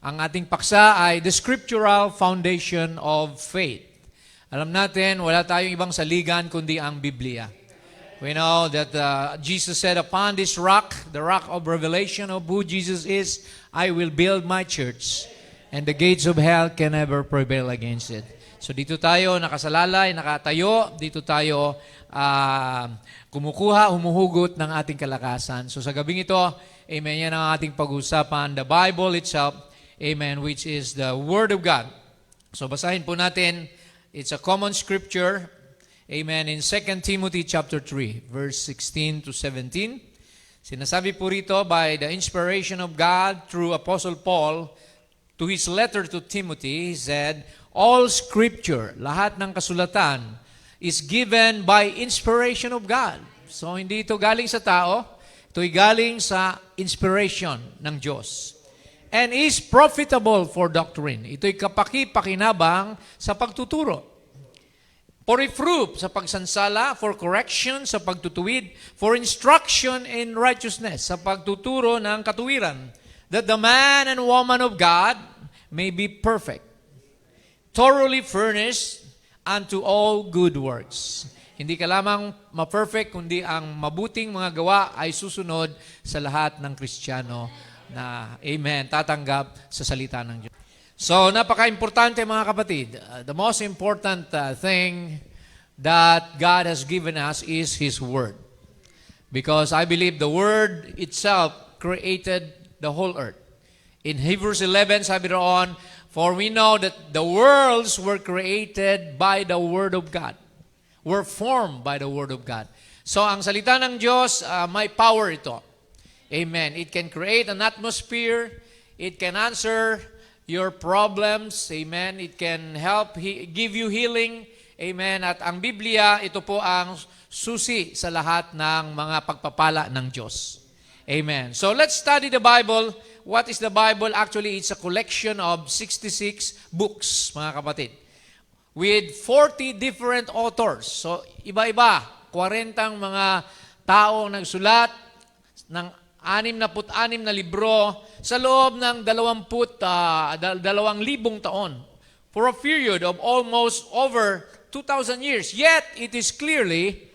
Ang ating paksa ay the scriptural foundation of faith. Alam natin, wala tayong ibang saligan kundi ang Biblia. We know that Jesus said, upon this rock, the rock of revelation of who Jesus is, I will build my church, and the gates of hell can never prevail against it. So dito tayo nakasalalay, nakatayo, dito tayo kumukuha, humuhugot ng ating kalakasan. So sa gabing ito, amen, yan ang ating pag-usapan, the Bible itself, amen, which is the Word of God. So basahin po natin, it's a common scripture, amen, in 2 Timothy chapter 3, verse 16 to 17. Sinasabi po rito, by the inspiration of God through Apostle Paul, to his letter to Timothy, he said, all scripture, lahat ng kasulatan, is given by inspiration of God. So hindi ito galing sa tao, ito'y galing sa inspiration ng Diyos. And is profitable for doctrine. Ito'y kapaki-pakinabang sa pagtuturo. For reproof, sa pagsansala, for correction, sa pagtutuwid, for instruction in righteousness, sa pagtuturo ng katuwiran, that the man and woman of God may be perfect, thoroughly furnished unto all good works. Hindi ka lamang ma-perfect, kundi ang mabuting mga gawa ay susunod sa lahat ng Kristiyano na, amen, tatanggap sa salita ng Diyos. So, napaka-importante mga kapatid. The most important thing that God has given us is His Word. Because I believe the Word itself created the whole earth. In Hebrews 11, sabi roon, for we know that the worlds were created by the Word of God. Were formed by the Word of God. So, ang salita ng Diyos, may power ito. Amen. It can create an atmosphere. It can answer your problems. Amen. It can help give you healing. Amen. At ang Biblia, ito po ang susi sa lahat ng mga pagpapala ng Diyos. Amen. So let's study the Bible. What is the Bible? Actually, it's a collection of 66 books, mga kapatid, with 40 different authors. So iba-iba, 40 mga taong nagsulat ng 66 na libro sa loob ng 2,000 taon for a period of almost over 2,000 years. Yet, it is clearly,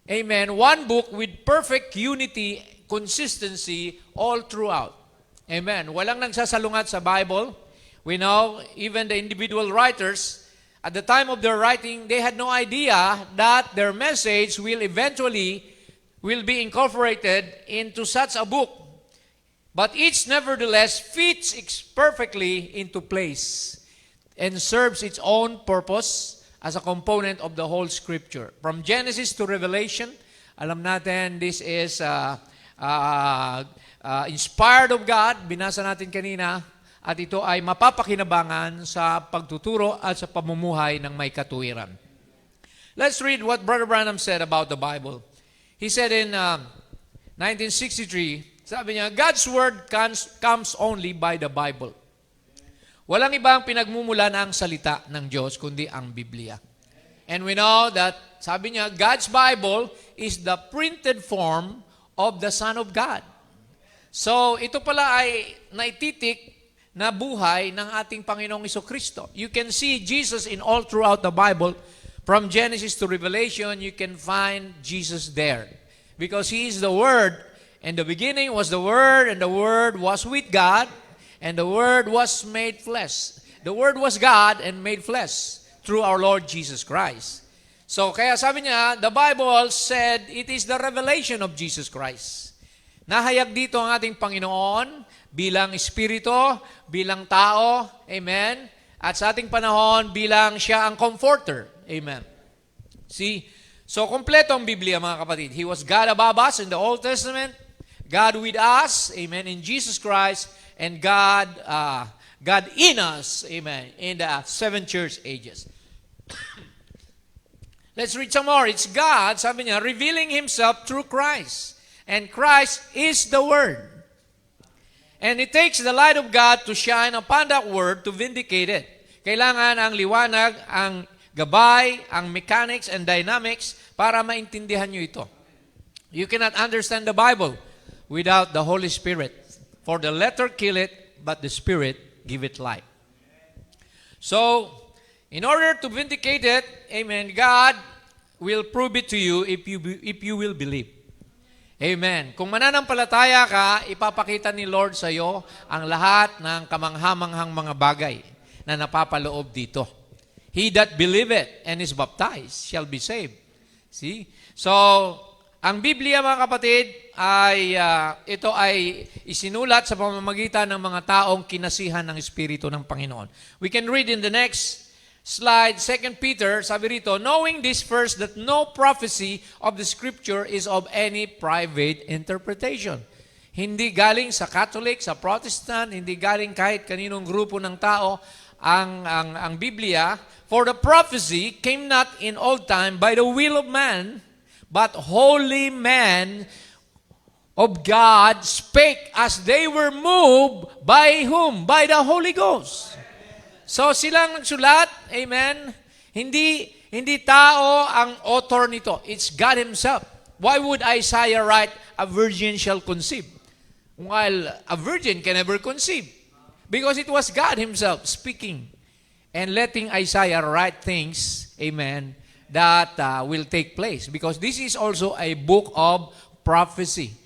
amen, one book with perfect unity, consistency all throughout. Amen. Walang nagsasalungat sa Bible. We know, even the individual writers, at the time of their writing, they had no idea that their message will be incorporated into such a book. But each nevertheless fits perfectly into place and serves its own purpose as a component of the whole Scripture. From Genesis to Revelation, alam natin this is inspired of God, binasa natin kanina, at ito ay mapapakinabangan sa pagtuturo at sa pamumuhay ng may katuwiran. Let's read what Brother Branham said about the Bible. He said in 1963, sabi niya, God's Word comes only by the Bible. Walang ibang pinagmumulan ang salita ng Diyos, kundi ang Biblia. And we know that, sabi niya, God's Bible is the printed form of the Son of God. So, ito pala ay naititik na buhay ng ating Panginoong Jesucristo. You can see Jesus in all throughout the Bible. From Genesis to Revelation, you can find Jesus there. Because He is the Word. In the beginning was the Word, and the Word was with God, and the Word was made flesh. The Word was God and made flesh through our Lord Jesus Christ. So, kaya sabi niya, the Bible said it is the revelation of Jesus Christ. Nahayag dito ang ating Panginoon bilang Espiritu, bilang tao, amen, at sa ating panahon bilang siya ang comforter, amen. See, so kompleto ang Biblia mga kapatid. He was God above us in the Old Testament, God with us, amen, in Jesus Christ, and God in us, amen, in the 7 church ages. Let's read some more. It's God, sabi niya, revealing Himself through Christ. And Christ is the Word. And it takes the light of God to shine upon that Word to vindicate it. Kailangan ang liwanag, ang gabay, ang mechanics and dynamics para maintindihan nyo ito. You cannot understand the Bible without the Holy Spirit. For the letter kill it, but the Spirit give it life. So, in order to vindicate it, amen, God will prove it to you if you will believe. Amen. Kung mananampalataya ka, ipapakita ni Lord sa iyo ang lahat ng kamanghamanghang mga bagay na napapaloob dito. He that believeth and is baptized shall be saved. See? So, ang Biblia, mga kapatid, ay ito ay isinulat sa pamamagitan ng mga taong kinasihan ng Espiritu ng Panginoon. We can read in the next slide, 2 Peter, sabi rito, knowing this first, that no prophecy of the Scripture is of any private interpretation. Hindi galing sa Catholic, sa Protestant, hindi galing kahit kaninong grupo ng tao ang Biblia. For the prophecy came not in old time by the will of man, but holy men of God spake as they were moved by whom? By the Holy Ghost. So silang nagsulat, amen, hindi tao ang author nito. It's God Himself. Why would Isaiah write, a virgin shall conceive? While a virgin can never conceive. Because it was God Himself speaking and letting Isaiah write things, amen, that will take place. Because this is also a book of prophecy.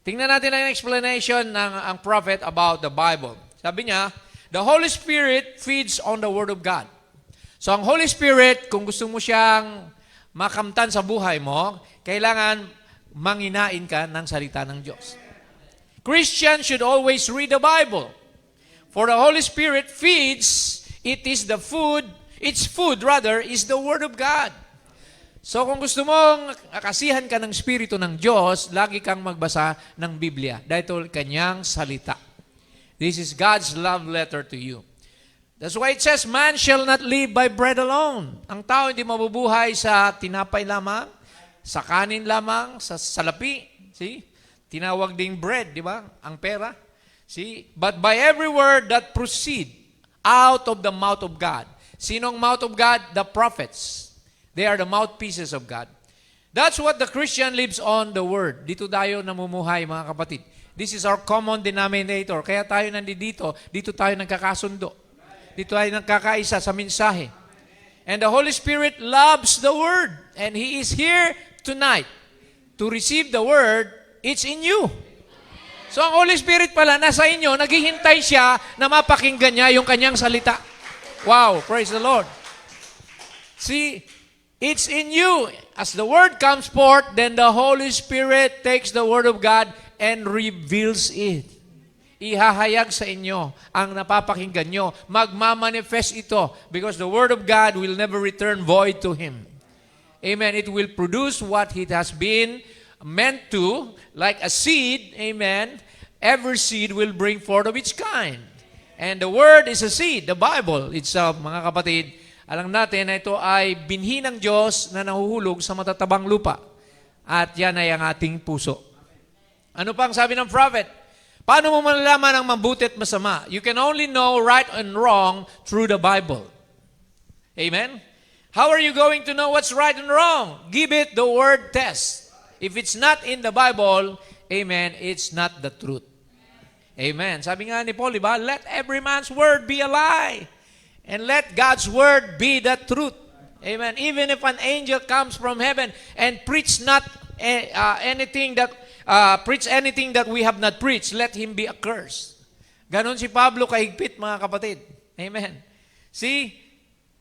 Tingnan natin ang explanation ng ang prophet about the Bible. Sabi niya, the Holy Spirit feeds on the Word of God. So ang Holy Spirit, kung gusto mo siyang makamtan sa buhay mo, kailangan manginain ka ng salita ng Diyos. Christians should always read the Bible. For the Holy Spirit feeds, its food is the Word of God. So kung gusto mong kasihan ka ng Espiritu ng Diyos, lagi kang magbasa ng Biblia dahil kanyang salita. This is God's love letter to you. That's why it says, man shall not live by bread alone. Ang tao hindi mabubuhay sa tinapay lamang, sa kanin lamang, sa salapi. See? Tinawag ding bread, di ba? Ang pera. See? But by every word that proceed out of the mouth of God. Sinong mouth of God? The prophets. They are the mouthpieces of God. That's what the Christian lives on the Word. Dito tayo namumuhay, mga kapatid. This is our common denominator. Kaya tayo nandito, dito tayo nagkakasundo. Dito tayo nagkakaisa sa mensahe. And the Holy Spirit loves the Word. And He is here tonight to receive the Word. It's in you. So ang Holy Spirit pala, nasa inyo, naghihintay siya na mapakinggan niya yung kanyang salita. Wow, praise the Lord. See, it's in you. As the Word comes forth, then the Holy Spirit takes the Word of God and reveals it. Ihahayag sa inyo ang napapakinggan nyo. Magmamanifest ito because the Word of God will never return void to Him. Amen. It will produce what it has been meant to, like a seed. Amen. Every seed will bring forth of its kind. And the Word is a seed. The Bible itself, mga kapatid, alam natin na ito ay binhi ng Diyos na nahuhulog sa matatabang lupa. At yan ay ang ating puso. Ano pa ang sabi ng prophet? Paano mo malalaman ang mabuti at masama? You can only know right and wrong through the Bible. Amen? How are you going to know what's right and wrong? Give it the word test. If it's not in the Bible, amen, it's not the truth. Amen. Sabi nga ni Paul, diba? Let every man's word be a lie. And let God's word be the truth. Amen. Even if an angel comes from heaven and preach anything that we have not preached, let him be accursed. Ganon si Pablo kahigpit, mga kapatid. Amen. See,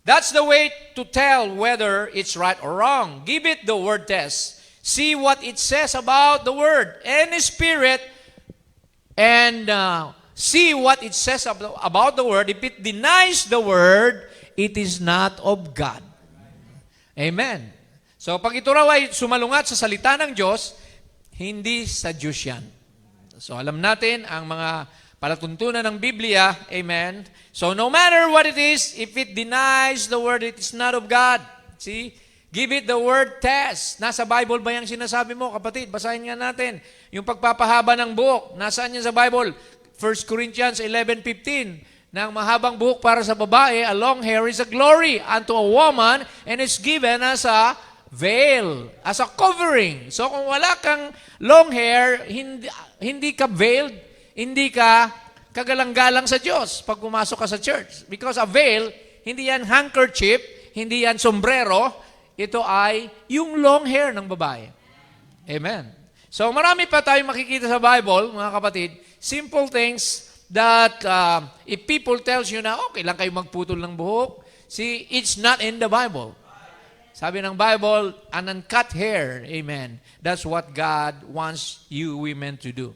that's the way to tell whether it's right or wrong. Give it the word test. See what it says about the word. Any spirit and see what it says about the word. If it denies the word, it is not of God. Amen. So pag ito raw ay sumalungat sa salita ng Diyos, hindi sa Diyos yan. So alam natin ang mga palatuntunan ng Biblia. Amen. So no matter what it is, if it denies the word, it is not of God. See? Give it the word test. Nasa Bible ba yung sinasabi mo, kapatid? Basahin nga natin. Yung pagpapahaba ng buhok, nasaan yan sa Bible? 1 Corinthians 11:15. Na ang mahabang buhok para sa babae, a long hair is a glory unto a woman and is given as a veil, as a covering. So kung wala kang long hair, hindi ka veiled, hindi ka kagalang-galang sa Diyos pag pumasok ka sa church. Because a veil, hindi yan handkerchief, hindi yan sombrero, ito ay yung long hair ng babae. Amen. So marami pa tayong makikita sa Bible, mga kapatid, simple things that if people tells you na okay lang kayo magputol ng buhok, see, it's not in the Bible. Sabi ng Bible, an uncut hair, amen. That's what God wants you women to do.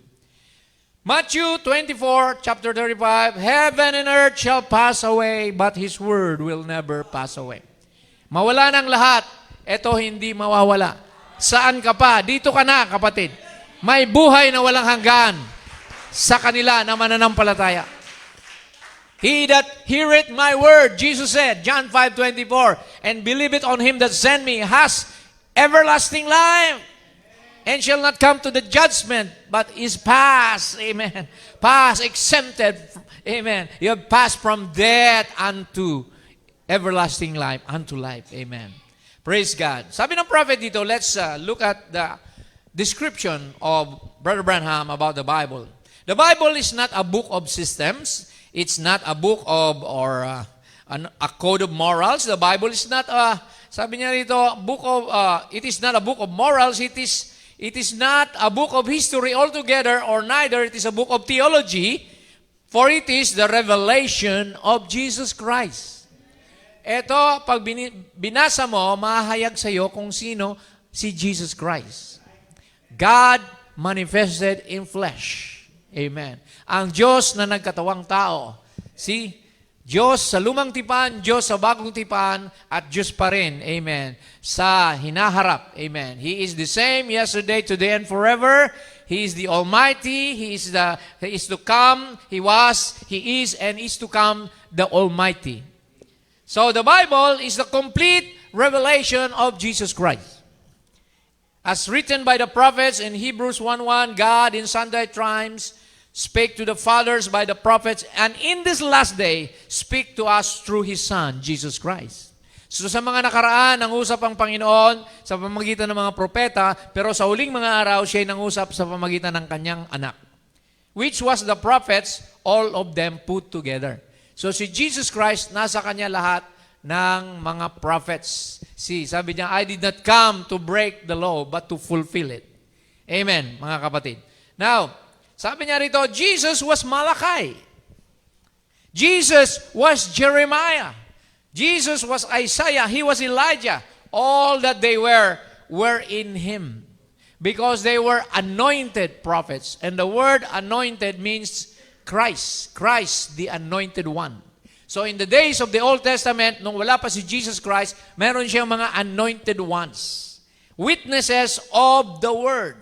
Matthew 24, chapter 35, heaven and earth shall pass away, but His word will never pass away. Mawala ng lahat, ito hindi mawawala. Saan ka pa? Dito ka na, kapatid. May buhay na walang hanggan sa kanila na mananampalataya. He that heareth my word, Jesus said, John 5:24, and believeth on Him that sent me has everlasting life, and shall not come to the judgment, but is passed, amen, passed, exempted, amen. You have passed from death unto everlasting life, unto life, amen. Praise God. Sabi ng prophet dito, let's look at the description of Brother Branham about the Bible. The Bible is not a book of systems. It's not a book of, or a code of morals. The Bible is not sabi niya rito, it is not a book of morals. It is not a book of history altogether, or neither it is a book of theology, for it is the revelation of Jesus Christ. Ito, pag binasa mo, mahayag sa iyo kung sino si Jesus Christ. God manifested in flesh. Amen. Ang Diyos na nagkatawang tao. See? Diyos sa lumang tipan, Diyos sa bagong tipan, at Diyos pa rin. Amen. Sa hinaharap. Amen. He is the same yesterday, today, and forever. He is the Almighty. He is to come. He was, He is, and is to come the Almighty. So the Bible is the complete revelation of Jesus Christ. As written by the prophets in Hebrews 1:1, God in sundry times spake to the fathers by the prophets, and in this last day, speak to us through His Son, Jesus Christ. So sa mga nakaraan, nangusap ang Panginoon sa pamamagitan ng mga propeta, pero sa huling mga araw, Siya'y nangusap sa pamamagitan ng Kanyang anak. Which was the prophets, all of them put together. So si Jesus Christ, nasa Kanya lahat ng mga prophets. See, sabi niya, I did not come to break the law, but to fulfill it. Amen, mga kapatid. Now, sabi niya rito, Jesus was Malachi. Jesus was Jeremiah. Jesus was Isaiah. He was Elijah. All that they were in Him. Because they were anointed prophets. And the word anointed means Christ. Christ, the anointed one. So in the days of the Old Testament, nung wala pa si Jesus Christ, meron siyang mga anointed ones. Witnesses of the Word.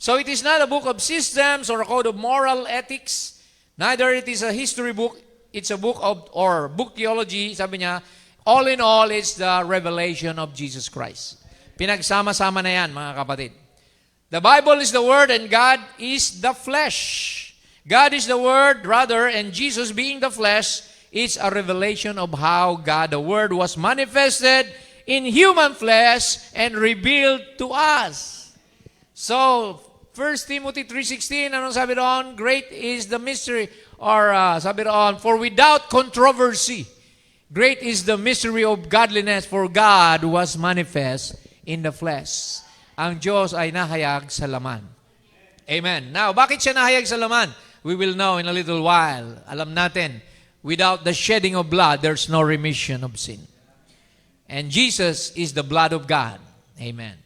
So it is not a book of systems or a code of moral ethics. Neither it is a history book. It's a book of, or book theology. Sabi niya, all in all, it's the revelation of Jesus Christ. Pinagsama-sama na yan, mga kapatid. The Bible is the Word and God is the flesh. God is the Word, rather, and Jesus being the flesh, it's a revelation of how God, the Word, was manifested in human flesh and revealed to us. So, 1 Timothy 3:16, anong sabi doon? Great is the mystery, or sabi doon, for without controversy, great is the mystery of godliness, for God was manifest in the flesh. Ang Diyos ay nahayag sa laman. Amen. Now, bakit siya nahayag sa laman? We will know in a little while. Alam natin, without the shedding of blood, there's no remission of sin. And Jesus is the blood of God. Amen.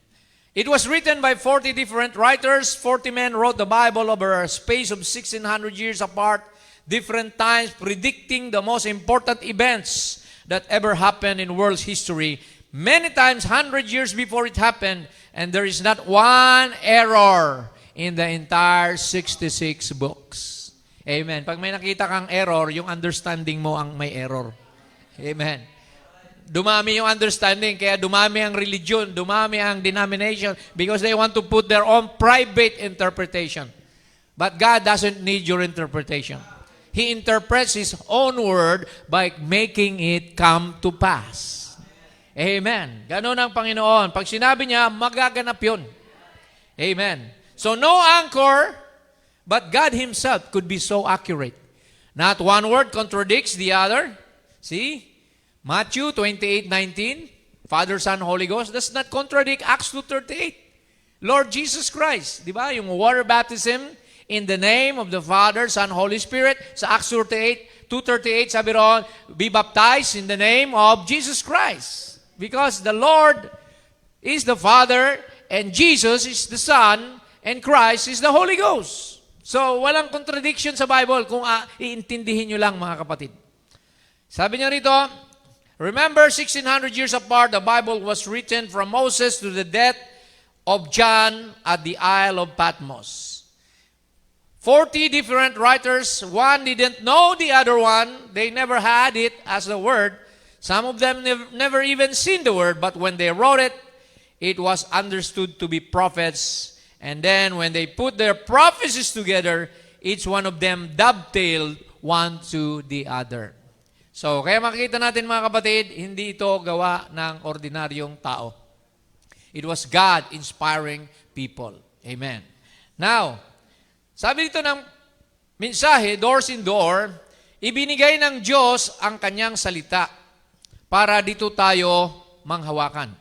It was written by 40 different writers. 40 men wrote the Bible over a space of 1,600 years apart, different times, predicting the most important events that ever happened in world's history. Many times, 100 years before it happened, and there is not one error in the entire 66 books. Amen. Pag may nakita kang error, yung understanding mo ang may error. Amen. Dumami yung understanding, kaya dumami ang religion, dumami ang denomination, because they want to put their own private interpretation. But God doesn't need your interpretation. He interprets His own word by making it come to pass. Amen. Ganon ang Panginoon. Pag sinabi niya, magaganap yun. Amen. So no anchor, But God Himself could be so accurate. Not one word contradicts the other. See? Matthew 28:19, Father, Son, Holy Ghost, does not contradict Acts 2:38. Lord Jesus Christ, di ba? Yung water baptism in the name of the Father, Son, Holy Spirit, sa Acts 2:38, sabi ron, be baptized in the name of Jesus Christ. Because the Lord is the Father, and Jesus is the Son, and Christ is the Holy Ghost. So, walang contradiction sa Bible kung iintindihin nyo lang, mga kapatid. Sabi niya rito, remember, 1,600 years apart, the Bible was written from Moses to the death of John at the Isle of Patmos. 40 different writers, one didn't know the other one, they never had it as the word. Some of them never even seen the word, but when they wrote it, it was understood to be prophets. And then when they put their prophecies together, each one of them dovetailed one to the other. So, kaya makikita natin mga kapatid, hindi ito gawa ng ordinaryong tao. It was God inspiring people. Amen. Now, sabi dito ng mensahe, doors in door, ibinigay ng Diyos ang kanyang salita para dito tayo manghawakan.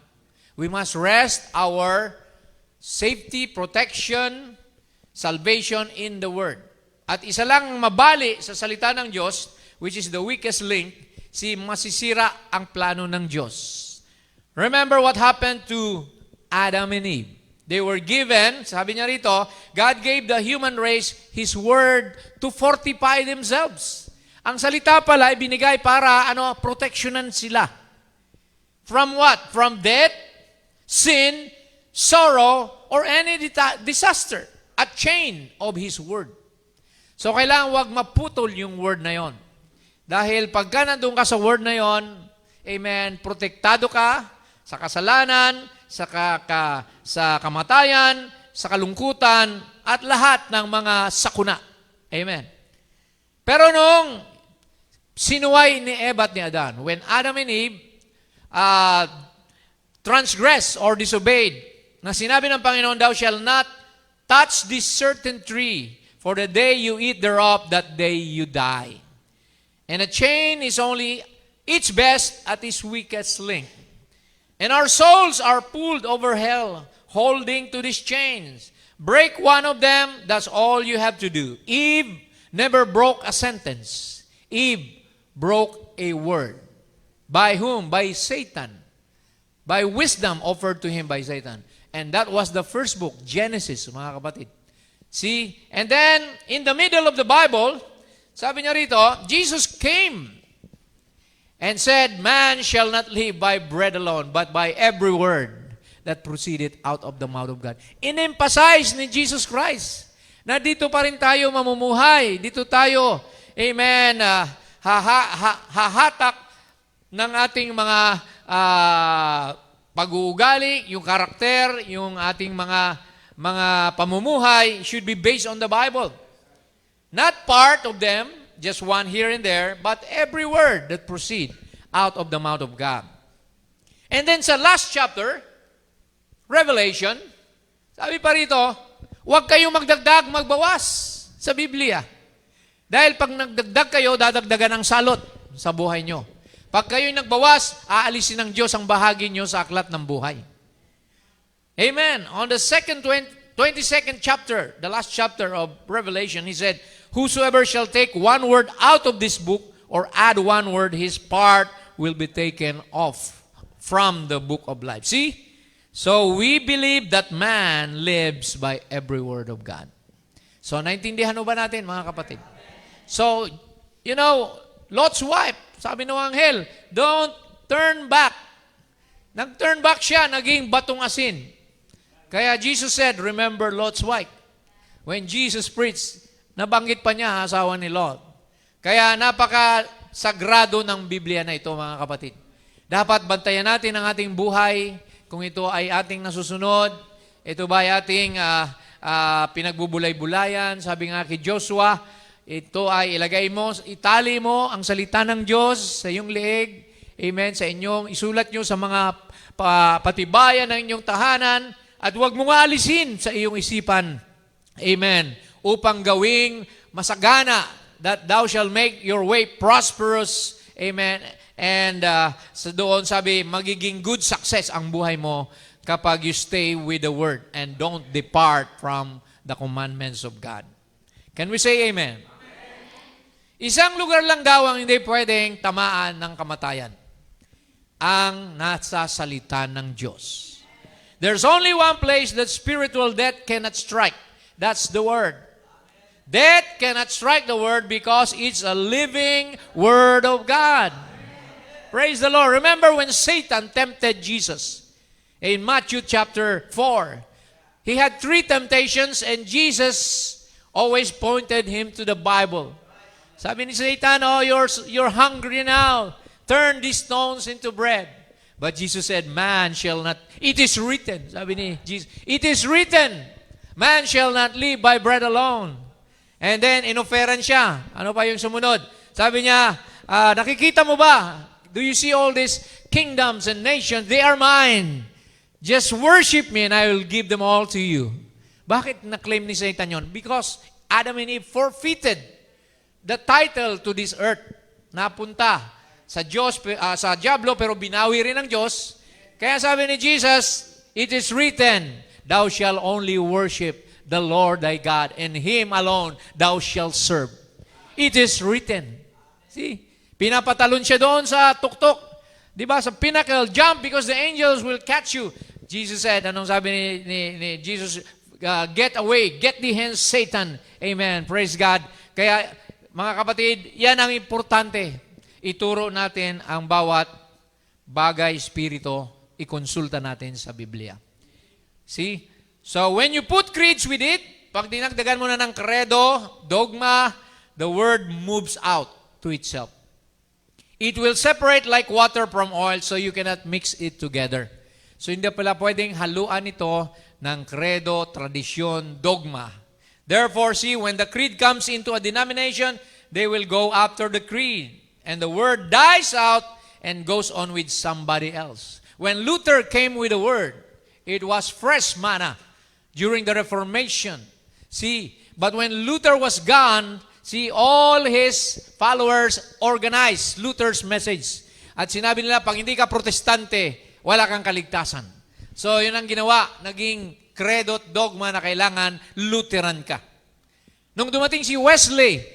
We must rest our safety, protection, salvation in the Word. At isa lang mabali sa salita ng Diyos, which is the weakest link, masisira ang plano ng Diyos. Remember what happened to Adam and Eve. They were given, sabi niya rito, God gave the human race His Word to fortify themselves. Ang salita pala, ibinigay para, protectionan sila. From what? From death, sin, sorrow, or any disaster. A chain of His Word. So, kailangan wag maputol yung Word na yon. Dahil pagka nandun ka sa Word na yon, amen, protektado ka sa kasalanan, sa kamatayan, sa kalungkutan, at lahat ng mga sakuna. Amen. Pero nung sinuway ni Eva at ni Adan, when Adam and Eve transgressed or disobeyed, na sinabi ng Panginoon, thou shall not touch this certain tree, for the day you eat thereof, that day you die. And a chain is only its best at its weakest link. And our souls are pulled over hell, holding to these chains. Break one of them, that's all you have to do. Eve never broke a sentence. Eve broke a word. By whom? By Satan. By wisdom offered to him by Satan. And that was the first book, Genesis, mga kapatid. See? And then, in the middle of the Bible, sabi niya rito, Jesus came and said, man shall not live by bread alone, but by every word that proceeded out of the mouth of God. In-emphasize ni Jesus Christ na dito pa rin tayo mamumuhay. Dito tayo, amen, hahatak ng ating mga pag-uugali, yung karakter, yung ating mga pamumuhay should be based on the Bible. Not part of them, just one here and there, but every word that proceed out of the mouth of God. And then sa last chapter, Revelation, sabi pa rito, huwag kayong magdagdag, magbawas sa Biblia. Dahil pag nagdagdag kayo, dadagdagan ng salot sa buhay nyo. Pag kayo'y nagbawas, aalisin ng Diyos ang bahagi nyo sa aklat ng buhay. Amen. On the 22nd chapter, the last chapter of Revelation, he said, whosoever shall take one word out of this book or add one word, his part will be taken off from the book of life. See? So we believe that man lives by every word of God. So naintindihan mo ba natin, mga kapatid? So, Lot's wife, sabi ng anghel, don't turn back. Nag-turn back siya, naging batong asin. Kaya Jesus said, remember Lot's wife. When Jesus preached, nabanggit pa niya asawa ni Lot. Kaya napaka-sagrado ng Biblia na ito, mga kapatid. Dapat bantayan natin ang ating buhay kung ito ay ating nasusunod. Ito ba ay ating pinagbubulay-bulayan? Sabi nga kay Joshua, ito ay ilagay mo, itali mo ang salita ng Diyos sa iyong leeg. Amen. Sa inyong, isulat nyo sa mga patibayan ng inyong tahanan at huwag mong aalisin sa iyong isipan. Amen. upang gawing masagana, that thou shall make your way prosperous. Amen. And sa doon sabi, magiging good success ang buhay mo kapag you stay with the Word and don't depart from the commandments of God. Can we say amen? Isang lugar lang daw ang hindi pwedeng tamaan ng kamatayan. Ang nasa salita ng Diyos. There's only one place that spiritual death cannot strike. That's the Word. Death cannot strike the Word because it's a living Word of God. Praise the Lord. Remember when Satan tempted Jesus in Matthew chapter 4. He had 3 temptations and Jesus always pointed him to the Bible. Sabi ni Satan, oh, you're hungry now. Turn these stones into bread. But Jesus said, man shall not, it is written. Sabi ni Jesus, it is written, man shall not live by bread alone. And then, inoferan siya. Ano pa yung sumunod? Sabi niya, nakikita mo ba? Do you see all these kingdoms and nations? They are mine. Just worship me and I will give them all to you. Bakit na-claim ni Satan yon? Because Adam and Eve forfeited the title to this earth. Napunta sa Diyos, sa diablo, pero binawi rin ng Diyos. Kaya sabi ni Jesus, it is written, thou shalt only worship the Lord thy God, and Him alone thou shalt serve. It is written. See? Pinapatalon siya doon sa tuktok. Di ba? Sa pinnacle, jump because the angels will catch you. Jesus said, anong sabi ni Jesus? Get away, get thee hence, Satan. Amen. Praise God. Kaya, mga kapatid, yan ang importante. Ituro natin ang bawat bagay, spirito, ikonsulta natin sa Biblia. See? So, when you put creeds with it, pag dinagdagan mo na ng credo, dogma, the word moves out to itself. It will separate like water from oil, so you cannot mix it together. So, hindi pala pwedeng haluan ito ng credo, tradisyon, dogma. Therefore, see, when the creed comes into a denomination, they will go after the creed. And the word dies out and goes on with somebody else. When Luther came with the word, it was fresh manna during the Reformation. See, but when Luther was gone, see, all his followers organized Luther's message. At sinabi nila, pag hindi ka protestante, wala kang kaligtasan. So, yun ang ginawa. Naging credo at dogma na kailangan Lutheran ka. Nung dumating si Wesley,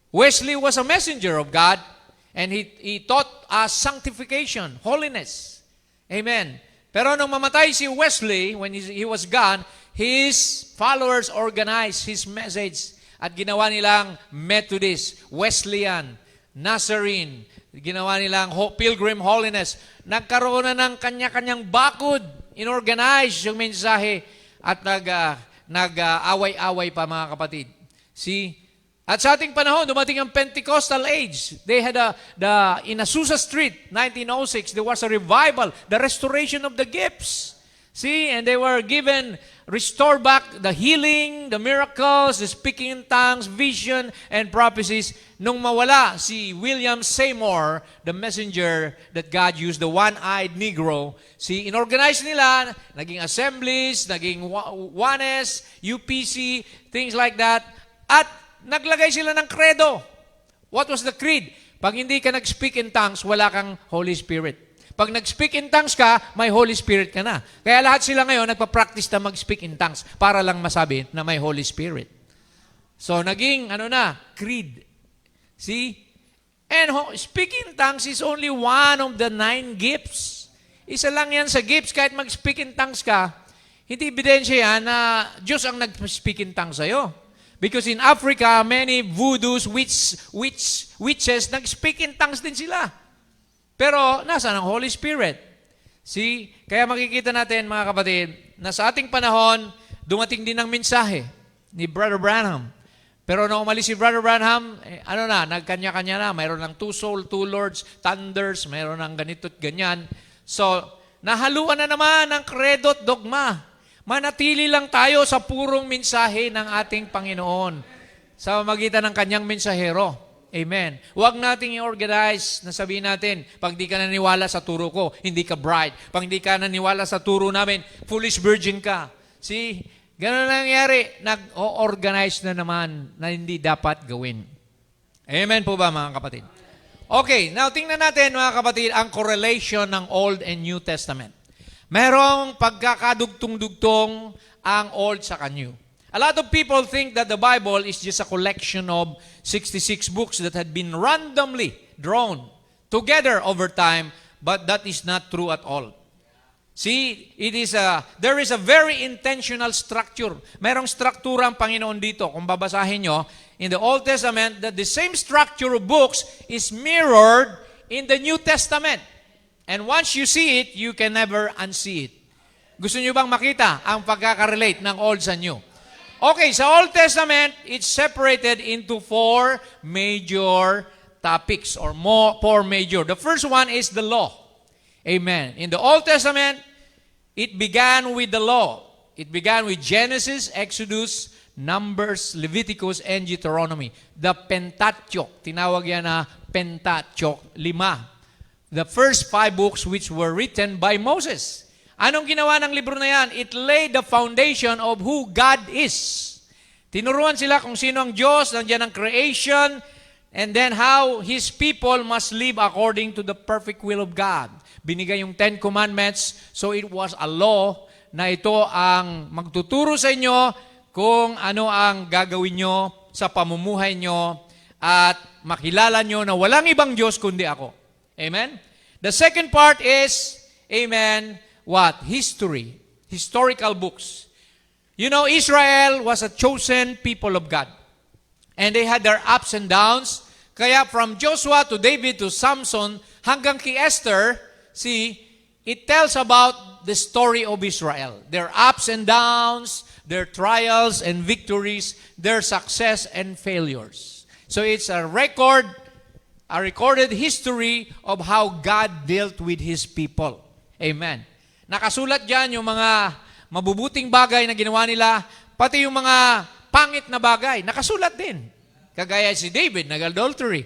Wesley was a messenger of God and he taught us sanctification, holiness. Amen. Pero nung mamatay si Wesley, when he was gone, his followers organized his message at ginawa nilang Methodist, Wesleyan, Nazarene, ginawa nilang Pilgrim Holiness. Nagkaroon na ng kanya-kanyang bakod, inorganize yung mensahe at nag-away-away pa, mga kapatid. See? At sa ating panahon, dumating ang Pentecostal age. They had in Azusa Street, 1906, there was a revival, the restoration of the gifts. See? And they were given, restored back the healing, the miracles, the speaking in tongues, vision, and prophecies. Nung mawala si William Seymour, the messenger that God used, the one-eyed Negro, see, inorganize nila, naging assemblies, naging Juanes, UPC, things like that, at naglagay sila ng credo. What was the creed? Pag hindi ka nag-speak in tongues, wala kang Holy Spirit. Pag nag-speak in tongues ka, may Holy Spirit ka na. Kaya lahat sila ngayon nagpa-practice na mag-speak in tongues para lang masabi na may Holy Spirit. So, naging, creed. See? And speaking in tongues is only one of the 9 gifts. Isa lang yan sa gifts. Kahit mag-speak in tongues ka, hindi ebidensya yan na Diyos ang nag-speak in tongues sa'yo. Because in Africa, many voodoos, witches, nag-speak in tongues din sila. Pero, nasaan ang Holy Spirit? See? Kaya makikita natin, mga kapatid, na sa ating panahon, dumating din ang mensahe ni Brother Branham. Pero nung umalis si Brother Branham, nagkanya-kanya na. Mayroon ng 2 soul, 2 lords, thunders, mayroon ng ganito at ganyan. So, nahaluan na naman ng credo at dogma. Manatili lang tayo sa purong mensahe ng ating Panginoon sa magitan ng kanyang mensahero. Amen. Huwag nating i-organize na sabihin natin, pag di ka naniwala sa turo ko, hindi ka bride. Pag di ka naniwala sa turo namin, foolish virgin ka. See? Ganun na nangyari, nag-organize na naman na hindi dapat gawin. Amen po ba mga kapatid? Okay, now tingnan natin mga kapatid ang correlation ng Old and New Testament. Merong pagkakadugtong-dugtong ang Old sa New. A lot of people think that the Bible is just a collection of 66 books that had been randomly drawn together over time, but that is not true at all. See, there is a very intentional structure. Merong struktura ang Panginoon dito. Kung babasahin nyo, in the Old Testament, that the same structure of books is mirrored in the New Testament. And once you see it, you can never unsee it. Gusto nyo bang makita ang pagkakarelate ng Old sa New? Okay, sa Old Testament, it's separated into 4 major topics or four major. The first one is the law. Amen. In the Old Testament, it began with the law. It began with Genesis, Exodus, Numbers, Leviticus, and Deuteronomy. The Pentateuch. Tinawag yan na Pentateuch. 5. The first 5 books which were written by Moses. Anong ginawa ng libro na yan? It laid the foundation of who God is. Tinuruan sila kung sino ang Diyos, nandiyan ang creation, and then how His people must live according to the perfect will of God. Binigay yung 10 Commandments, so it was a law na ito ang magtuturo sa inyo kung ano ang gagawin nyo sa pamumuhay nyo at makilala nyo na walang ibang Diyos kundi ako. Amen? The second part is, amen, what? History. Historical books. You know, Israel was a chosen people of God. And they had their ups and downs. Kaya from Joshua to David to Samson hanggang kay Esther, see, it tells about the story of Israel. Their ups and downs, their trials and victories, their success and failures. So it's a recorded history of how God dealt with His people. Amen. Nakasulat dyan yung mga mabubuting bagay na ginawa nila, pati yung mga pangit na bagay, nakasulat din. Kagaya si David, nag-adultery.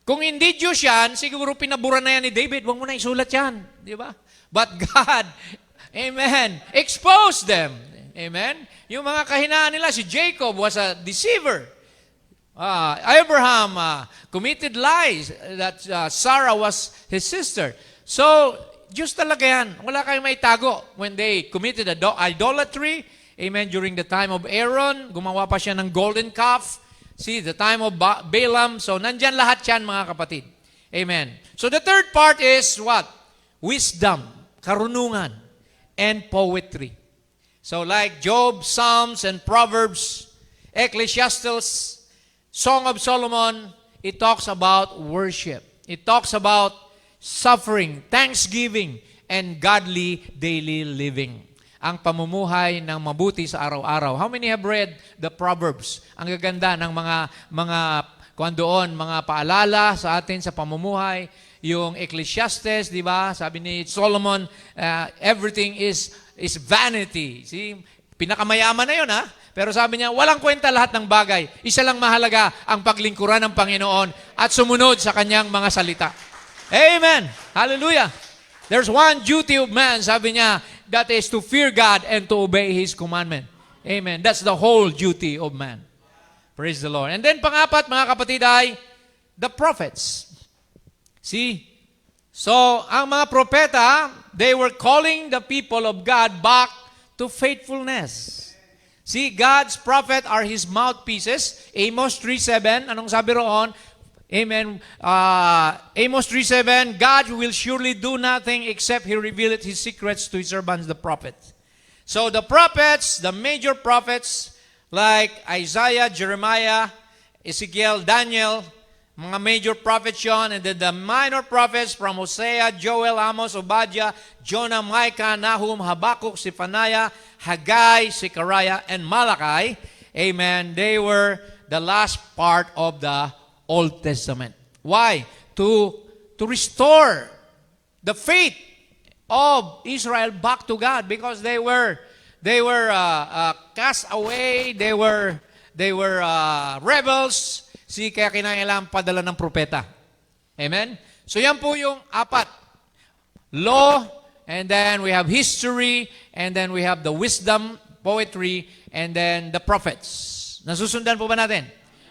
Kung hindi Diyos yan, siguro pinabura na yan ni David, huwag mo na isulat yan. Di ba? But God, amen, exposed them. Amen? Yung mga kahinaan nila, si Jacob was a deceiver. Abraham committed lies that Sarah was his sister. So, Diyos talaga yan. Wala kayong maitago. When they committed idolatry, amen, during the time of Aaron, gumawa pa siya ng golden calf. See, the time of Balaam. So, nandyan lahat yan, mga kapatid. Amen. So, the third part is what? Wisdom, karunungan, and poetry. So, like Job, Psalms, and Proverbs, Ecclesiastes, Song of Solomon, it talks about worship. It talks about suffering, thanksgiving, and godly daily living. Ang pamumuhay ng mabuti sa araw-araw. How many have read the Proverbs? Ang gaganda ng mga paalala sa atin sa pamumuhay. Yung Ecclesiastes, di ba? Sabi ni Solomon, everything is vanity. See? Pinakamayaman na yun, ha? Pero sabi niya, walang kwenta lahat ng bagay. Isa lang mahalaga ang paglingkuran ng Panginoon at sumunod sa kanyang mga salita. Amen! Hallelujah! There's one duty of man, sabi niya, that is to fear God and to obey His commandment. Amen. That's the whole duty of man. Praise the Lord. And then pangapat, mga kapatid, ay the prophets. See? So, ang mga propeta, they were calling the people of God back to faithfulness. See, God's prophet are His mouthpieces. Amos 3:7, anong sabi roon? Amen. Amos 3:7, God will surely do nothing except He revealeth His secrets to His servants, the prophets. So the prophets, the major prophets, like Isaiah, Jeremiah, Ezekiel, Daniel, mga major prophets yun, and then the minor prophets from Hosea, Joel, Amos, Obadiah, Jonah, Micah, Nahum, Habakkuk, Zephaniah, Haggai, Zechariah, and Malachi, amen, they were the last part of the Old Testament. Why? To restore the faith of Israel back to God, because they were cast away, they were rebels. See, kaya kinailangan padala ng propeta. Amen? So yan po yung apat. Law, and then we have history, and then we have the wisdom, poetry, and then the prophets. Nasusundan po ba natin?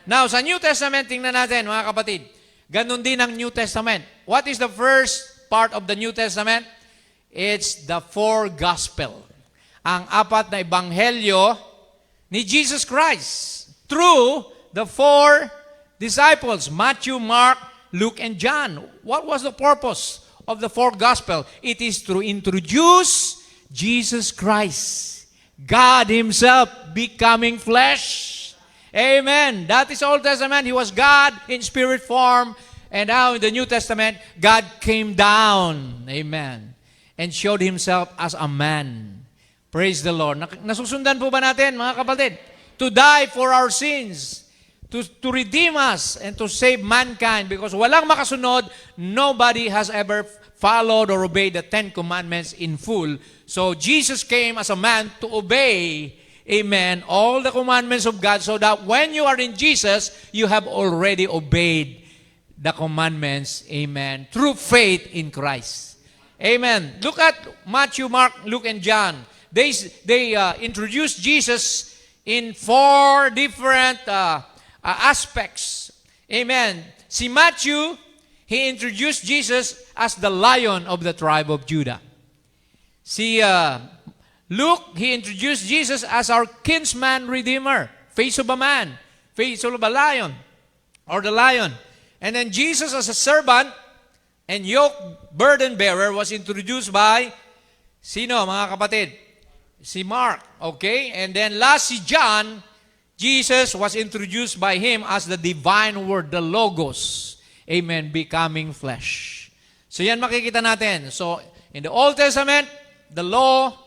Now, sa New Testament, tingnan natin, mga kapatid. Ganon din ang New Testament. What is the first part of the New Testament? It's the four gospel. Ang apat na ebanghelyo ni Jesus Christ through the four disciples, Matthew, Mark, Luke, and John. What was the purpose of the four gospel? It is to introduce Jesus Christ, God Himself becoming flesh. Amen. That is Old Testament. He was God in spirit form. And now in the New Testament, God came down. Amen. And showed Himself as a man. Praise the Lord. Nasusundan po ba natin, mga kapatid? To die for our sins. To redeem us and to save mankind. Because walang makasunod, nobody has ever followed or obeyed the Ten Commandments in full. So Jesus came as a man to obey, amen, all the commandments of God, so that when you are in Jesus, you have already obeyed the commandments, amen, through faith in Christ. Amen. Look at Matthew, Mark, Luke, and John. They introduced Jesus in four different aspects. Amen. Si Matthew, he introduced Jesus as the Lion of the tribe of Judah. Si Luke, he introduced Jesus as our kinsman redeemer, face of a man, face of a lion, or the lion. And then Jesus as a servant and yoke burden bearer was introduced by, sino mga kapatid? Si Mark, okay? And then last si John, Jesus was introduced by him as the divine word, the Logos, amen, becoming flesh. So yan makikita natin. So in the Old Testament, the law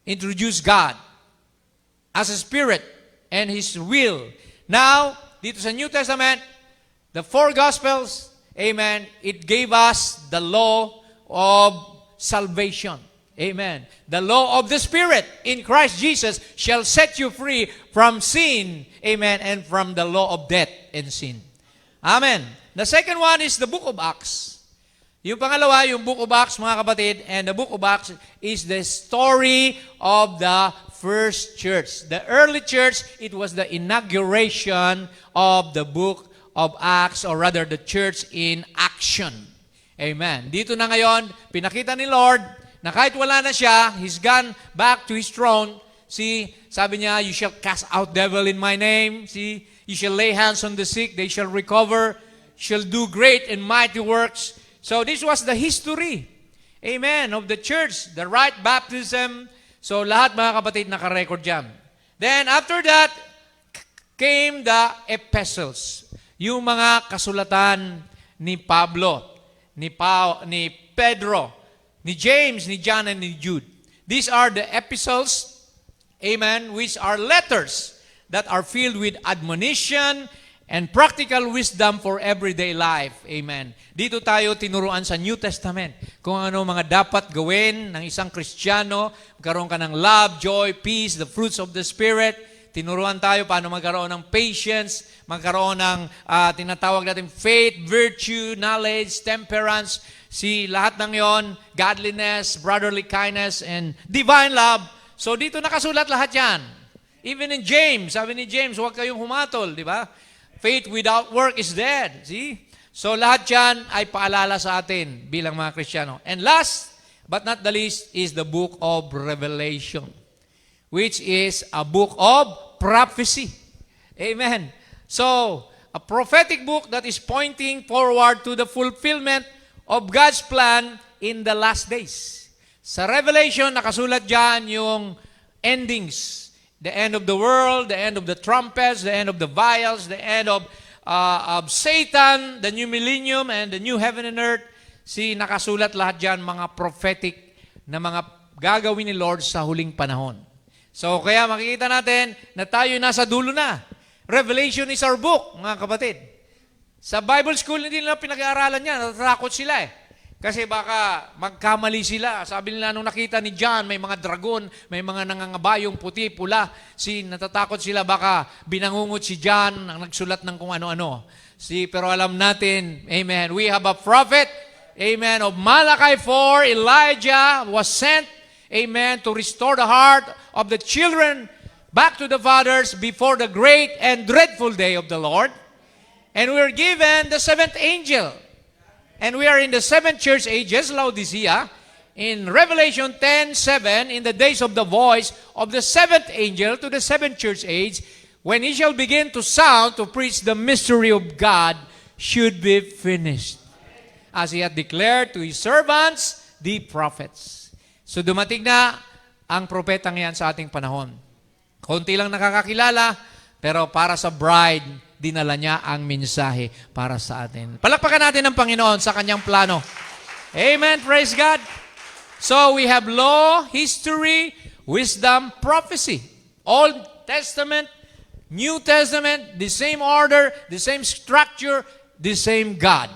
introduced God as a spirit and His will. Now, dito sa New Testament, the four Gospels, amen, it gave us the law of salvation. Amen. The law of the Spirit in Christ Jesus shall set you free from sin, amen, and from the law of death and sin. Amen. The second one is the book of Acts. Yung pangalawa, yung book of Acts, mga kapatid, and the book of Acts is the story of the first church. The early church, it was the inauguration of the book of Acts, or rather, the church in action. Amen. Dito na ngayon, pinakita ni Lord na kahit wala na siya, He's gone back to His throne. See, sabi niya, you shall cast out devil in my name. See, you shall lay hands on the sick, they shall recover, shall do great and mighty works. So this was the history, amen, of the church, the right baptism. So lahat mga kapatid nakarecord dyan. Then after that, came the epistles. Yung mga kasulatan ni Pablo, ni Pedro, ni James, ni John, and ni Jude. These are the epistles, amen, which are letters that are filled with admonition and practical wisdom for everyday life. Amen. Dito tayo tinuruan sa New Testament kung ano mga dapat gawin ng isang Kristiyano. Magkaroon ka ng love, joy, peace, the fruits of the Spirit. Tinuruan tayo paano magkaroon ng patience, magkaroon ng tinatawag natin faith, virtue, knowledge, temperance. Lahat ng yon, godliness, brotherly kindness, and divine love. So dito nakasulat lahat yan. Even in James, sabi ni James, huwag kayong humatol, di ba? Faith without work is dead. See? So lahat yan ay paalala sa atin bilang mga Kristiyano. And last but not the least is the book of Revelation, which is a book of prophecy. Amen. So, a prophetic book that is pointing forward to the fulfillment of God's plan in the last days. Sa Revelation, nakasulat dyan yung endings. The end of the world, the end of the trumpets, the end of the vials, the end of Satan, the new millennium, and the new heaven and earth. Nakasulat lahat dyan, mga prophetic na mga gagawin ni Lord sa huling panahon. So, kaya makikita natin na tayo nasa dulo na. Revelation is our book, mga kapatid. Sa Bible school, hindi nila pinag-aaralan yan. Natatakot sila eh. Kasi baka magkamali sila. Sabi nila nung nakita ni John, may mga dragon, may mga nangangabayong puti, pula. Natatakot sila baka binangungot si John ang nagsulat ng kung ano-ano. Pero alam natin, amen, we have a prophet, amen, of Malachi 4, Elijah was sent, amen, to restore the heart of the children back to the fathers before the great and dreadful day of the Lord. And we're given the seventh angel. And we are in the seventh church ages, Laodicea. In Revelation 10:7, in the days of the voice of the seventh angel to the seventh church age, when he shall begin to sound to preach the mystery of God should be finished, as he had declared to his servants, the prophets. So dumating na ang propetang yan sa ating panahon. Konti lang nakakakilala, pero para sa bride, dinala niya ang mensahe para sa atin. Palakpakan natin ang Panginoon sa kanyang plano. Amen. Praise God. So we have law, history, wisdom, prophecy. Old Testament, New Testament, the same order, the same structure, the same God.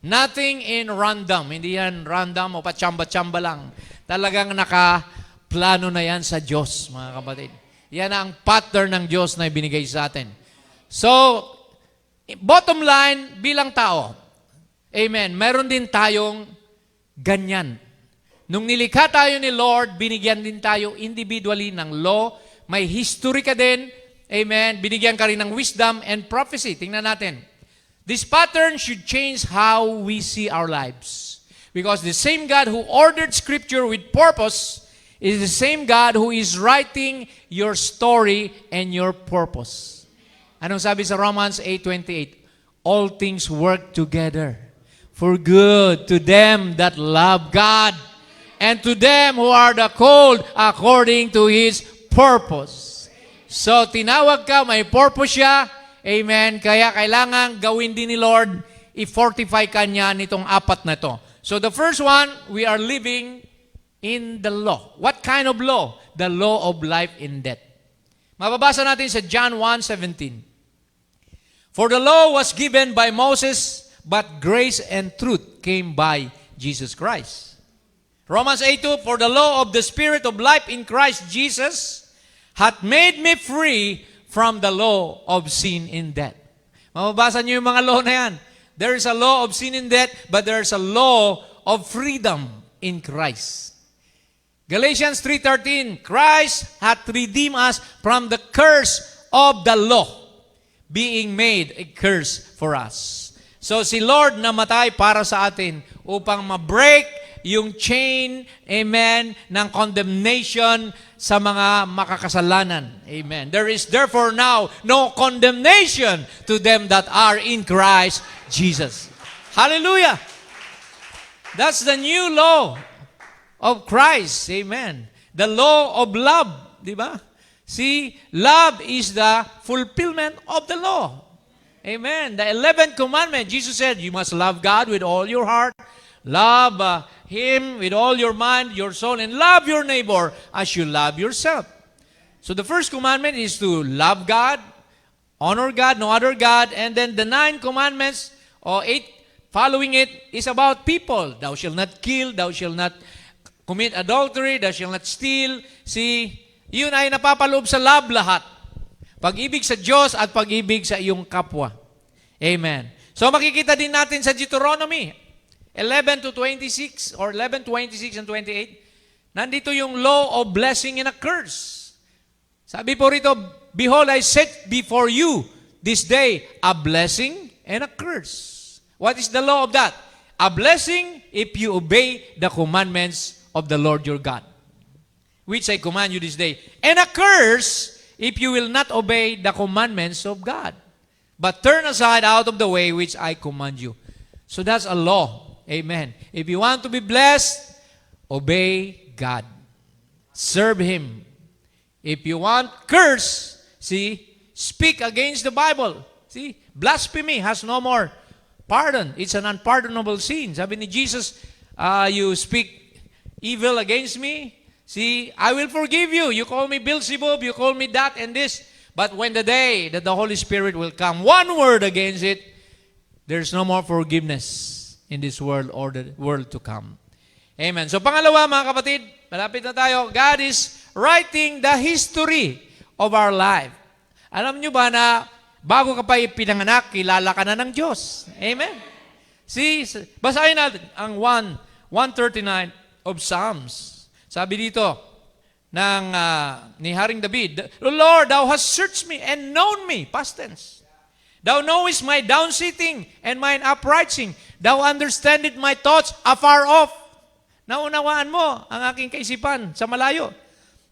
Nothing in random. Hindi yan random o pachamba-chamba lang. Talagang nakaplano na yan sa Diyos, mga kapatid. Yan ang pattern ng Diyos na ibinigay sa atin. So, bottom line, bilang tao, amen, meron din tayong ganyan. Nung nilikha tayo ni Lord, binigyan din tayo individually ng law. May history ka din. Amen. Binigyan ka rin ng wisdom and prophecy. Tingnan natin. This pattern should change how we see our lives. Because the same God who ordered Scripture with purpose is the same God who is writing your story and your purpose. Anong sabi sa Romans 8:28? All things work together for good to them that love God and to them who are the called according to His purpose. So, tinawag ka, may purpose siya. Amen. Kaya kailangan gawin din ni Lord, i-fortify ka niya nitong apat na to. So, the first one, we are living in the law. What kind of law? The law of life and death. Mababasa natin sa John 1:17. For the law was given by Moses, but grace and truth came by Jesus Christ. Romans 8:2, for the law of the Spirit of life in Christ Jesus hath made me free from the law of sin and death. Mababasa niyo yung mga law na yan. There is a law of sin and death, but there is a law of freedom in Christ. Galatians 3:13, Christ hath redeemed us from the curse of the law, being made a curse for us. So si Lord namatay para sa atin upang ma-break yung chain, amen, ng condemnation sa mga makakasalanan. Amen. There is therefore now no condemnation to them that are in Christ Jesus. Hallelujah! That's the new law of Christ. Amen. The law of love. Di ba? See, love is the fulfillment of the law. Amen. The 11th commandment, Jesus said, you must love God with all your heart, love Him with all your mind, your soul, and love your neighbor as you love yourself. So the first commandment is to love God, honor God, no other God, and then the 9 commandments, or 8 following it, is about people. Thou shalt not kill, thou shalt not commit adultery, thou shalt not steal. See, yun ay napapaloob sa love lahat. Pag-ibig sa Diyos at pag-ibig sa iyong kapwa. Amen. So makikita din natin sa Deuteronomy 11:26 or 11:26 and 28, nandito yung law of blessing and a curse. Sabi po rito, behold, I set before you this day a blessing and a curse. What is the law of that? A blessing if you obey the commandments of the Lord your God, which I command you this day. And a curse if you will not obey the commandments of God, but turn aside out of the way which I command you. So that's a law. Amen. If you want to be blessed, obey God. Serve Him. If you want curse, see, speak against the Bible. See, blasphemy has no more pardon. It's an unpardonable sin. Sabi ni Jesus, you speak evil against me, see, I will forgive you. You call me Beelzebub, you call me that and this. But when the day that the Holy Spirit will come, one word against it, there's no more forgiveness in this world or the world to come. Amen. So pangalawa, mga kapatid, malapit na tayo. God is writing the history of our life. Alam nyo ba na bago ka pa ipinanganak, kilala ka na ng Diyos? Amen. See, basahin natin ang 139 of Psalms. Sabi dito, ni Haring David, Lord, Thou hast searched me and known me. Past tense. Thou knowest my downsitting and mine uprising. Thou understandest my thoughts afar off. Naunawaan mo ang aking kaisipan sa malayo.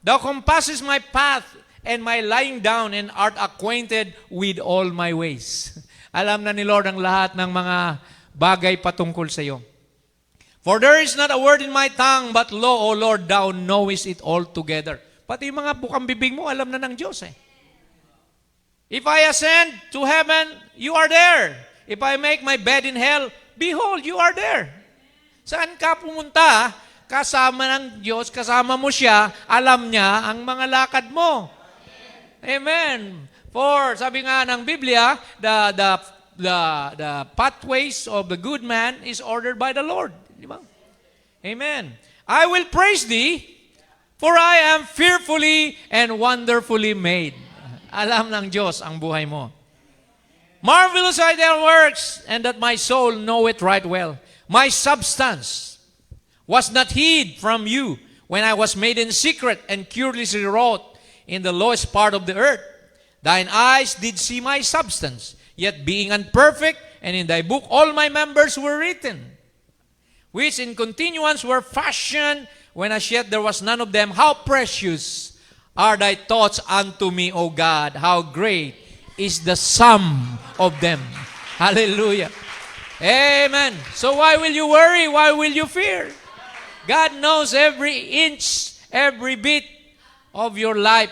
Thou compassest my path and my lying down and art acquainted with all my ways. Alam na ni Lord ang lahat ng mga bagay patungkol sa iyo. For there is not a word in my tongue, but lo, O Lord, Thou knowest it altogether. Pati yung mga bukang bibig mo, alam na ng Diyos eh. If I ascend to heaven, you are there. If I make my bed in hell, behold, you are there. Saan ka pumunta? Kasama ng Diyos, kasama mo siya, alam niya ang mga lakad mo. Amen. For, sabi nga ng Biblia, the pathways of the good man is ordered by the Lord. Di ba? Amen. I will praise thee, for I am fearfully and wonderfully made. Alam ng Diyos ang buhay mo. Marvelous are thy works, and that my soul know it right well. My substance was not hid from you when I was made in secret and curiously wrought in the lowest part of the earth. Thine eyes did see my substance, yet being unperfect, and in thy book all my members were written, which in continuance were fashioned, when as yet there was none of them. How precious are thy thoughts unto me, O God. How great is the sum of them. Hallelujah. Amen. So why will you worry? Why will you fear? God knows every inch, every bit of your life.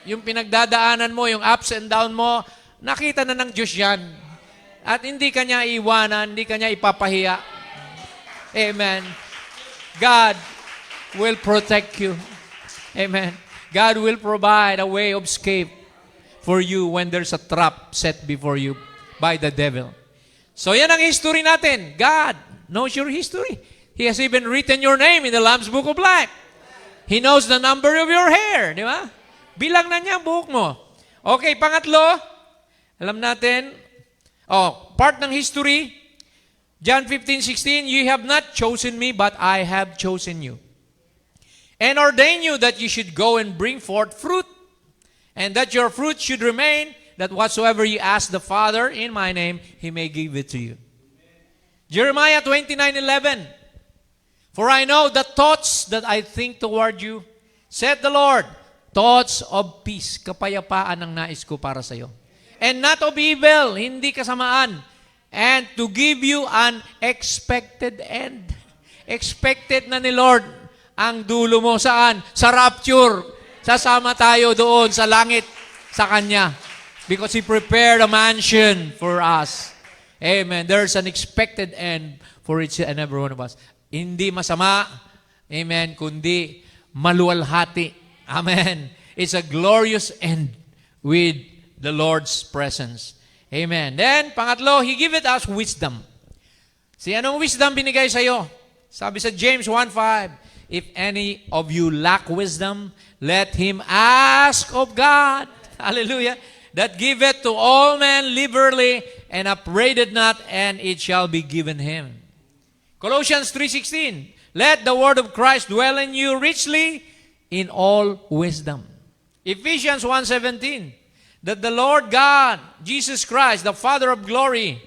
Yung pinagdadaanan mo, yung ups and down mo, nakita na ng Diyos yan. At hindi ka niya iwanan, hindi ka niya ipapahiya. Amen. God will protect you. Amen. God will provide a way of escape for you when there's a trap set before you by the devil. So yan ang history natin. God knows your history. He has even written your name in the Lamb's Book of Life. He knows the number of your hair. Di ba? Bilang na niya ang buhok mo. Okay, pangatlo, alam natin, part ng history, John 15:16, you have not chosen me, but I have chosen you. And ordain you that you should go and bring forth fruit, and that your fruit should remain, that whatsoever you ask the Father in my name, He may give it to you. Jeremiah 29:11, for I know the thoughts that I think toward you, said the Lord, thoughts of peace, kapayapaan ang nais ko para sa iyo. And not of evil, hindi kasamaan, and to give you an expected end. Expected na ni Lord ang dulo mo. Saan? Sa rapture. Sasama tayo doon sa langit sa Kanya. Because He prepared a mansion for us. Amen. There's an expected end for each and every one of us. Hindi masama. Amen. Kundi maluwalhati. Amen. It's a glorious end with the Lord's presence. Amen. Then, pangatlo, He giveth us wisdom. Anong wisdom binigay sa iyo? Sabi sa James 1:5, if any of you lack wisdom, let him ask of God. Hallelujah. That giveth to all men liberally, and upbraideth not, and it shall be given him. Colossians 3:16, let the word of Christ dwell in you richly in all wisdom. Ephesians 1:17, that the Lord God, Jesus Christ, the Father of glory,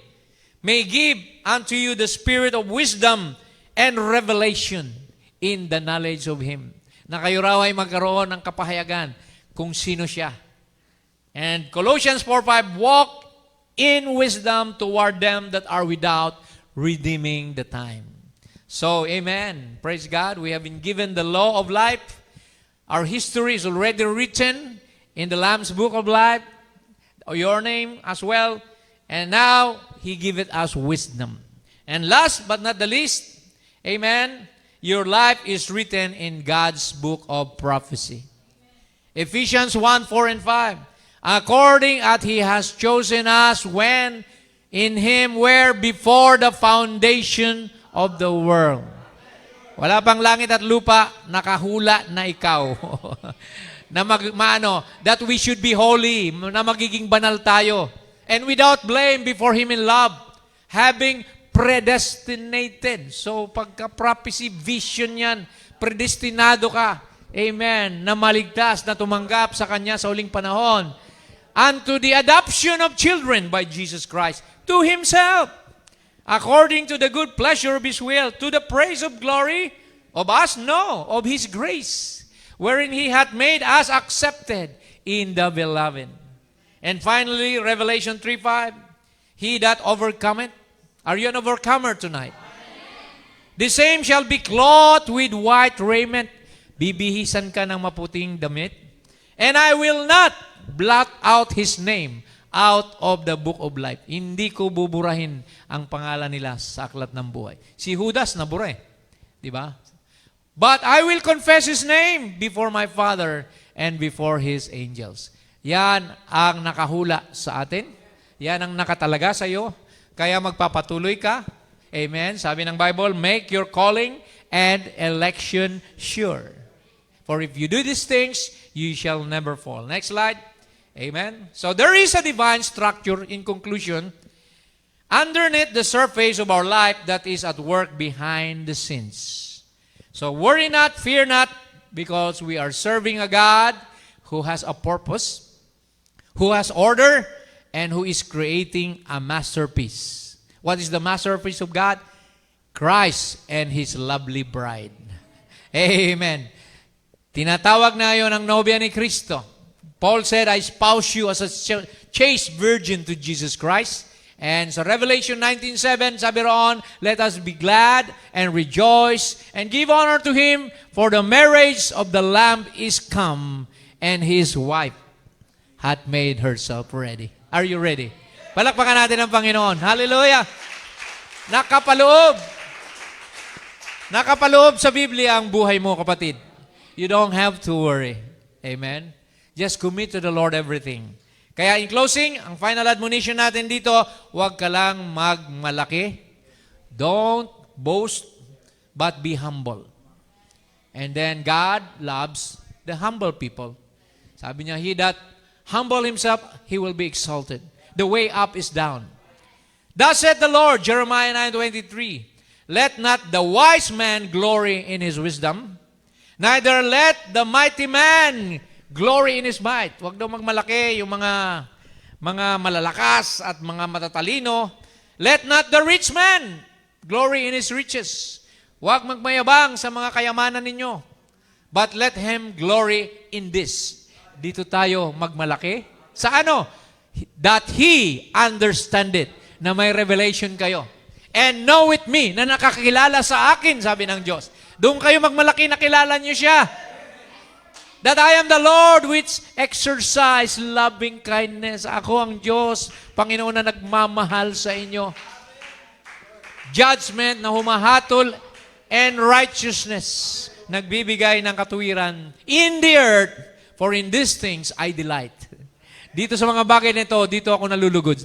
may give unto you the spirit of wisdom and revelation in the knowledge of Him. Na kayo raw ay magkaroon ng kapahayagan kung sino siya. And Colossians 4:5, walk in wisdom toward them that are without, redeeming the time. So, amen. Praise God. We have been given the law of life. Our history is already written in the Lamb's Book of Life. Your name as well. And now, He giveth us wisdom. And last but not the least, amen, your life is written in God's book of prophecy. Ephesians 1:4 and 5. According as He has chosen us when in Him were before the foundation of the world. Wala pang langit at lupa, nakahula na ikaw. That we should be holy, na magiging banal tayo. And without blame before Him in love, having predestinated. So, pagka-prophecy, vision yan, predestinado ka. Amen. Na maligtas, na tumanggap sa Kanya sa huling panahon. Unto the adoption of children by Jesus Christ to Himself, according to the good pleasure of His will, to the praise of glory of us? No, of His grace, wherein He hath made us accepted in the beloved. And finally, Revelation 3:5, He that overcometh. Are you an overcomer tonight? The same shall be clothed with white raiment. Bibihisan ka ng maputing damit. And I will not blot out his name out of the book of life. Hindi ko buburahin ang pangalan nila sa aklat ng buhay. Si Judas nabura eh. Di ba? But I will confess his name before my Father and before his angels. Yan ang nakahula sa atin. Yan ang nakatalaga sa iyo. Kaya magpapatuloy ka. Amen. Sabi ng Bible, make your calling and election sure. For if you do these things, you shall never fall. Next slide. Amen. So there is a divine structure, in conclusion, underneath the surface of our life that is at work behind the scenes. So worry not, fear not, because we are serving a God who has a purpose, who has order, and who is creating a masterpiece. What is the masterpiece of God? Christ and His lovely bride. Amen. Tinatawag na yon ang nobya ni Kristo. Paul said, I espouse you as a chaste virgin to Jesus Christ. And sa Revelation 19:7, sabi roon, let us be glad and rejoice and give honor to Him, for the marriage of the Lamb is come, and His wife hath made herself ready. Are you ready? Palakpakan natin ang Panginoon. Hallelujah! Nakapaloob. Nakapaloob sa Biblia ang buhay mo, kapatid. You don't have to worry. Amen? Just commit to the Lord everything. Kaya in closing, ang final admonition natin dito, huwag ka lang magmalaki. Don't boast, but be humble. And then God loves the humble people. Sabi niya, he that humble himself, he will be exalted. The way up is down. Thus said the Lord, Jeremiah 9:23, let not the wise man glory in his wisdom, neither let the mighty man glory in his might. Huwag daw magmalaki yung mga malalakas at mga matatalino. Let not the rich man glory in his riches. Huwag magmayabang sa mga kayamanan ninyo. But let him glory in this. Dito tayo magmalaki. Sa ano? That he understand it. Na may revelation kayo. And know it me, na nakakilala sa akin, sabi ng Diyos. Doon kayo magmalaki, nakilala niyo siya. That I am the Lord which exercise loving kindness. Ako ang Diyos, Panginoon na nagmamahal sa inyo. Judgment na humahatol and righteousness. Nagbibigay ng katuwiran in the earth, for in these things I delight. Dito sa mga bagay nito, dito ako nalulugod.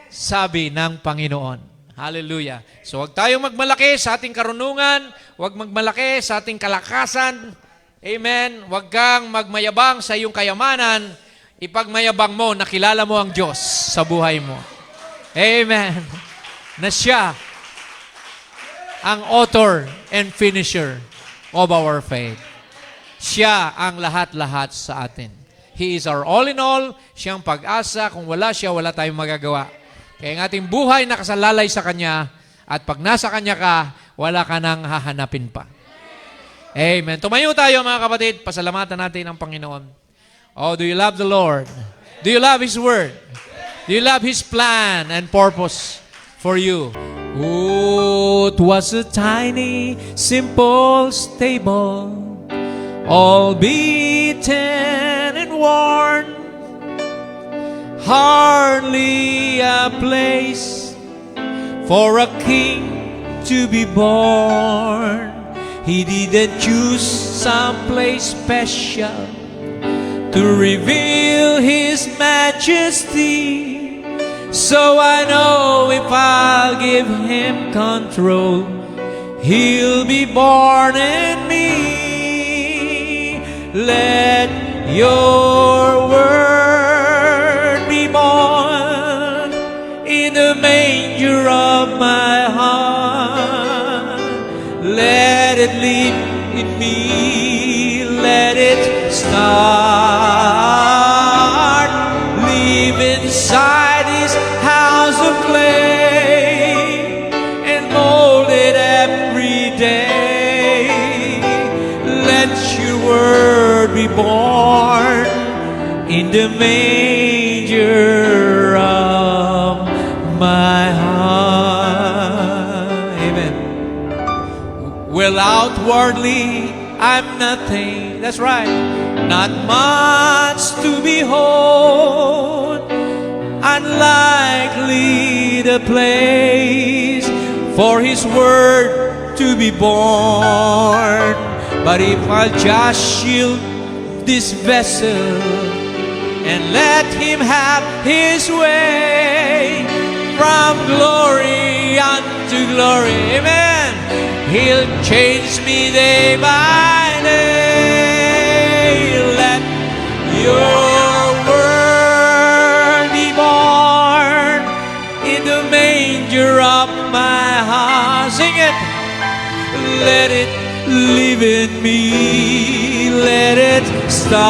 Sabi ng Panginoon. Hallelujah. So huwag tayong magmalaki sa ating karunungan, huwag magmalaki sa ating kalakasan. Amen. Huwag kang magmayabang sa iyong kayamanan. Ipagmayabang mo, nakilala mo ang Diyos sa buhay mo. Amen. Na siya ang author and finisher of our faith. Siya ang lahat-lahat sa atin. He is our all in all. Siyang pag-asa. Kung wala siya, wala tayong magagawa. Kaya ang ating buhay nakasalalay sa Kanya, at pag nasa Kanya ka, wala ka nang hahanapin pa. Amen. Tumayo tayo mga kapatid, pasalamatan natin ang Panginoon. Oh, do you love the Lord? Do you love His Word? Do you love His plan and purpose for you? Oh, it was a tiny, simple stable, all beaten and worn, hardly a place for a king to be born. He didn't choose some place special to reveal His majesty. So I know if I'll give Him control, He'll be born in me. Let your word be born in the manger of my heart. Let it live in me, let in the manger of my heart. Amen. Well, outwardly, I'm nothing. That's right. Not much to behold. Unlikely the place for His word to be born. But if I'll just shield this vessel and let Him have His way from glory unto glory, amen, He'll change me day by day. Let your word be born in the manger of my heart. Sing it. Let it live in me. Let it start.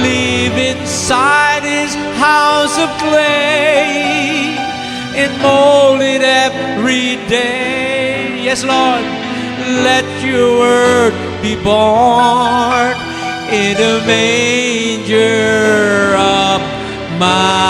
Live inside His house of clay and mold it every day. Yes, Lord. Let your word be born in the manger of my